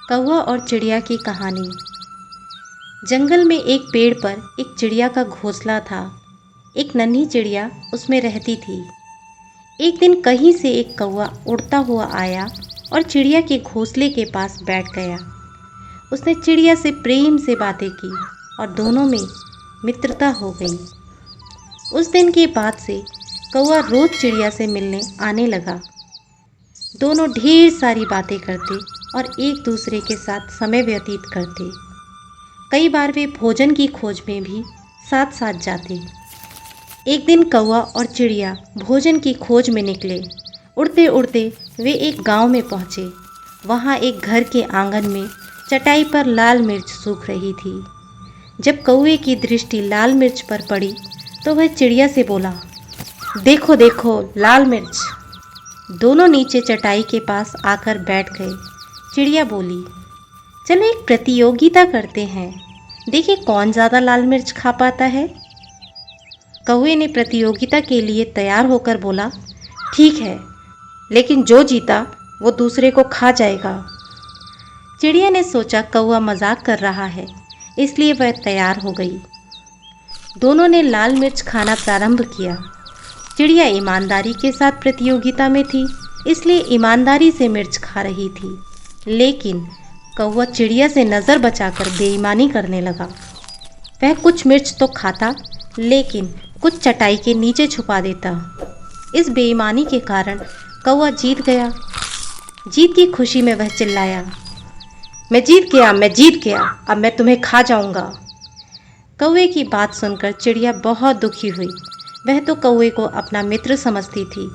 कौवा और चिड़िया की कहानी। जंगल में एक पेड़ पर एक चिड़िया का घोंसला था। एक नन्ही चिड़िया उसमें रहती थी। एक दिन कहीं से एक कौवा उड़ता हुआ आया और चिड़िया के घोंसले के पास बैठ गया। उसने चिड़िया से प्रेम से बातें की और दोनों में मित्रता हो गई। उस दिन के बाद से कौवा रोज चिड़िया से मिलने आने लगा। दोनों ढेर सारी बातें करते और एक दूसरे के साथ समय व्यतीत करते। कई बार वे भोजन की खोज में भी साथ साथ जाते। एक दिन कौवा और चिड़िया भोजन की खोज में निकले। उड़ते उड़ते वे एक गांव में पहुँचे। वहाँ एक घर के आंगन में चटाई पर लाल मिर्च सूख रही थी। जब कौवे की दृष्टि लाल मिर्च पर पड़ी तो वह चिड़िया से बोला, देखो देखो लाल मिर्च। दोनों नीचे चटाई के पास आकर बैठ गए। चिड़िया बोली, चलो एक प्रतियोगिता करते हैं, देखिए कौन ज़्यादा लाल मिर्च खा पाता है। कौवे ने प्रतियोगिता के लिए तैयार होकर बोला, ठीक है, लेकिन जो जीता वो दूसरे को खा जाएगा। चिड़िया ने सोचा कौवा मजाक कर रहा है, इसलिए वह तैयार हो गई। दोनों ने लाल मिर्च खाना प्रारंभ किया। चिड़िया ईमानदारी के साथ प्रतियोगिता में थी, इसलिए ईमानदारी से मिर्च खा रही थी। लेकिन कौवा चिड़िया से नज़र बचाकर बेईमानी करने लगा। वह कुछ मिर्च तो खाता, लेकिन कुछ चटाई के नीचे छुपा देता। इस बेईमानी के कारण कौवा जीत गया। जीत की खुशी में वह चिल्लाया, मैं जीत गया, मैं जीत गया, अब मैं तुम्हें खा जाऊंगा। कौवे की बात सुनकर चिड़िया बहुत दुखी हुई। वह तो कौवे को अपना मित्र समझती थी,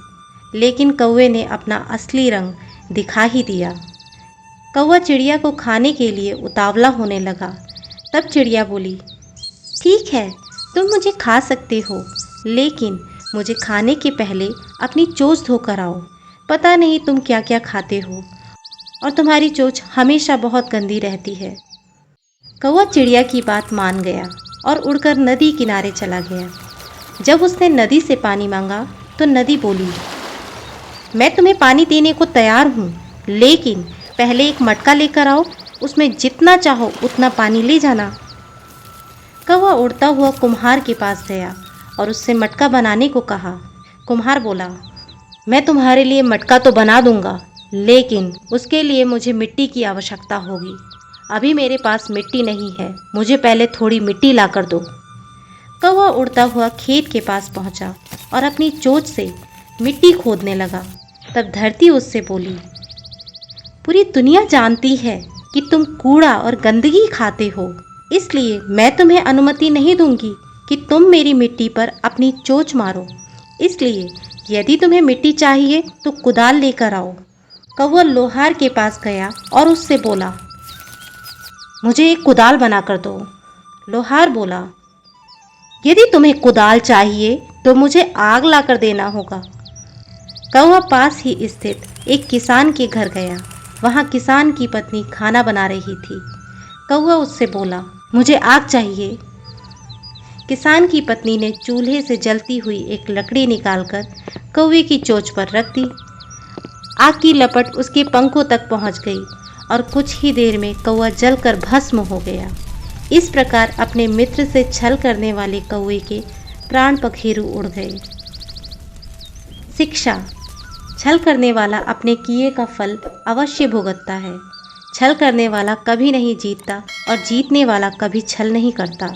लेकिन कौवे ने अपना असली रंग दिखा ही दिया। कौवा चिड़िया को खाने के लिए उतावला होने लगा। तब चिड़िया बोली, ठीक है, तुम मुझे खा सकते हो, लेकिन मुझे खाने के पहले अपनी चोंच धोकर आओ। पता नहीं तुम क्या क्या खाते हो और तुम्हारी चोंच हमेशा बहुत गंदी रहती है। कौवा चिड़िया की बात मान गया और उड़कर नदी किनारे चला गया। जब उसने नदी से पानी मांगा तो नदी बोली, मैं तुम्हें पानी देने को तैयार हूँ, लेकिन पहले एक मटका लेकर आओ, उसमें जितना चाहो उतना पानी ले जाना। कौवा उड़ता हुआ कुम्हार के पास गया और उससे मटका बनाने को कहा। कुम्हार बोला, मैं तुम्हारे लिए मटका तो बना दूंगा, लेकिन उसके लिए मुझे मिट्टी की आवश्यकता होगी। अभी मेरे पास मिट्टी नहीं है, मुझे पहले थोड़ी मिट्टी ला कर दो। कौवा उड़ता हुआ खेत के पास पहुंचा और अपनी चोंच से मिट्टी खोदने लगा। तब धरती उससे बोली, पूरी दुनिया जानती है कि तुम कूड़ा और गंदगी खाते हो, इसलिए मैं तुम्हें अनुमति नहीं दूंगी कि तुम मेरी मिट्टी पर अपनी चोंच मारो। इसलिए यदि तुम्हें मिट्टी चाहिए तो कुदाल लेकर आओ। कौवा लोहार के पास गया और उससे बोला, मुझे एक कुदाल बना कर दो। लोहार बोला, यदि तुम्हें कुदाल चाहिए तो मुझे आग लाकर देना होगा। कौवा पास ही स्थित एक किसान के घर गया। वहाँ किसान की पत्नी खाना बना रही थी। कौवा उससे बोला, मुझे आग चाहिए। किसान की पत्नी ने चूल्हे से जलती हुई एक लकड़ी निकालकर कौवे की चोंच पर रख दी। आग की लपट उसके पंखों तक पहुँच गई और कुछ ही देर में कौवा जलकर भस्म हो गया। इस प्रकार अपने मित्र से छल करने वाले कौवे के प्राण पखेरु उड़ गए। शिक्षा, छल करने वाला अपने किए का फल अवश्य भुगतता है। छल करने वाला कभी नहीं जीतता और जीतने वाला कभी छल नहीं करता।